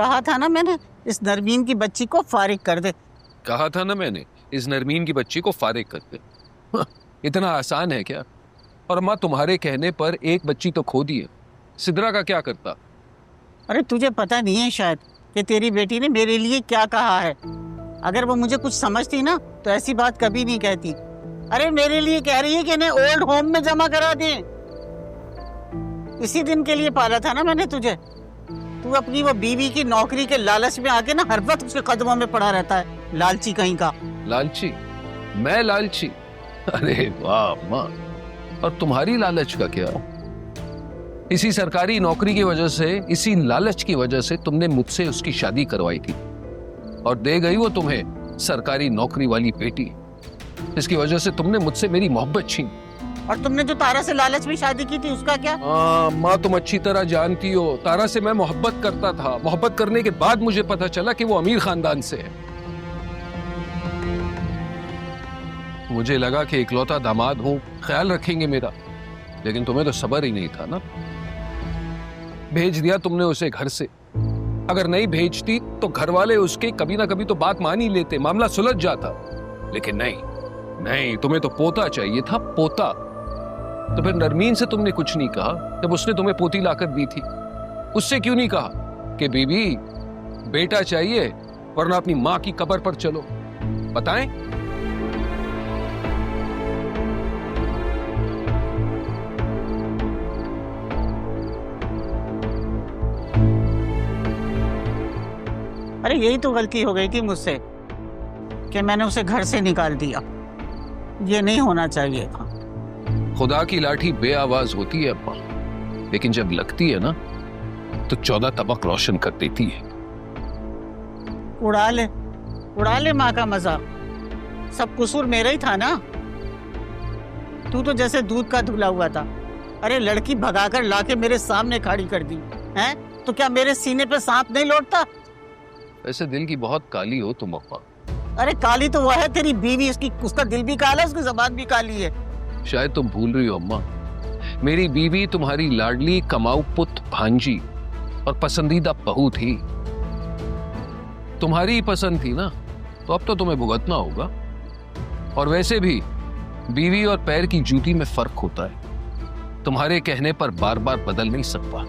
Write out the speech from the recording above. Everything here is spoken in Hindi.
कहा था ना मैंने, इस नरमीन की बच्ची को फारिग कर दे। कहा था ना मैंने, इस नरमीन की बच्ची को फारिग कर दे। इतना आसान है क्या? और माँ, तुम्हारे कहने पर एक बच्ची तो खो दी है, सिद्रा का क्या करता? अरे तुझे पता नहीं है शायद कि तेरी बेटी ने मेरे लिए क्या कहा है। अगर वो मुझे कुछ समझती ना तो ऐसी बात कभी नहीं कहती। अरे मेरे लिए कह रही है कि इन्हें ओल्ड होम में जमा करा दें। इसी दिन के लिए पाला था ना मैंने तुझे। तू अपनी वो बीवी की नौकरी के लालच में आके ना हर वक्त उसके कदमों में पड़ा रहता है, लालची कहीं का। लालची? मैं लालची? अरे वाह माँ, और तुम्हारी लालच का क्या? इसी सरकारी नौकरी की वजह से, इसी लालच की वजह से तुमने मुझसे उसकी शादी करवाई थी और दे गई वो तुम्हें सरकारी नौकरी वाली बेटी। इसकी वजह से तुमने मुझसे मेरी मोहब्बत छीन। और तुमने जो तारा से लालच में शादी की थी उसका क्या? माँ, तुम अच्छी तरह जानती हो, तारा से मैं मोहब्बत करता था। मोहब्बत करने के बाद मुझे पता चला कि वो अमीर खानदान से है। मुझे लगा कि इकलौता दामाद हूं, ख्याल रखेंगे मेरा, लेकिन तुम्हें तो सब्र ही नहीं था ना। भेज दिया तुमने उसे घर से। अगर नहीं भेजती तो घर वाले उसके कभी ना कभी तो बात मान ही लेते, मामला सुलझ जाता। लेकिन नहीं, तुम्हें तो पोता चाहिए था, पोता। तो फिर नरमीन से तुमने कुछ नहीं कहा जब उसने तुम्हें पोती लाकर दी थी? उससे क्यों नहीं कहा कि बीबी बेटा चाहिए वरना अपनी मां की कब्र पर चलो? बताएं। अरे यही तो गलती हो गई थी मुझसे कि मैंने उसे घर से निकाल दिया। ये नहीं होना चाहिए था। खुदा की लाठी बेआवाज होती है अम्मा, लेकिन जब लगती है ना तो 14 तबक रोशन कर देती है। उड़ा ले माँ का मजाक। सब कसूर मेरा ही था ना। तू तो जैसे दूध का धुला हुआ था। अरे लड़की भगाकर लाके मेरे सामने खड़ी कर दी है, तो क्या मेरे सीने पे सांप नहीं लौटता? वैसे दिल की बहुत काली हो तुम अम्मा। अरे काली तो वो है तेरी बीवी, उसका दिल भी काला है, उसकी जुबान भी काली है। शायद तुम भूल रही हो अम्मा, मेरी बीवी तुम्हारी लाडली कमाऊ पुत भांजी और पसंदीदा बहू थी। तुम्हारी ही पसंद थी ना, तो अब तो तुम्हें भुगतना होगा। और वैसे भी बीवी और पैर की जूती में फर्क होता है। तुम्हारे कहने पर बार बार बदल नहीं सकता।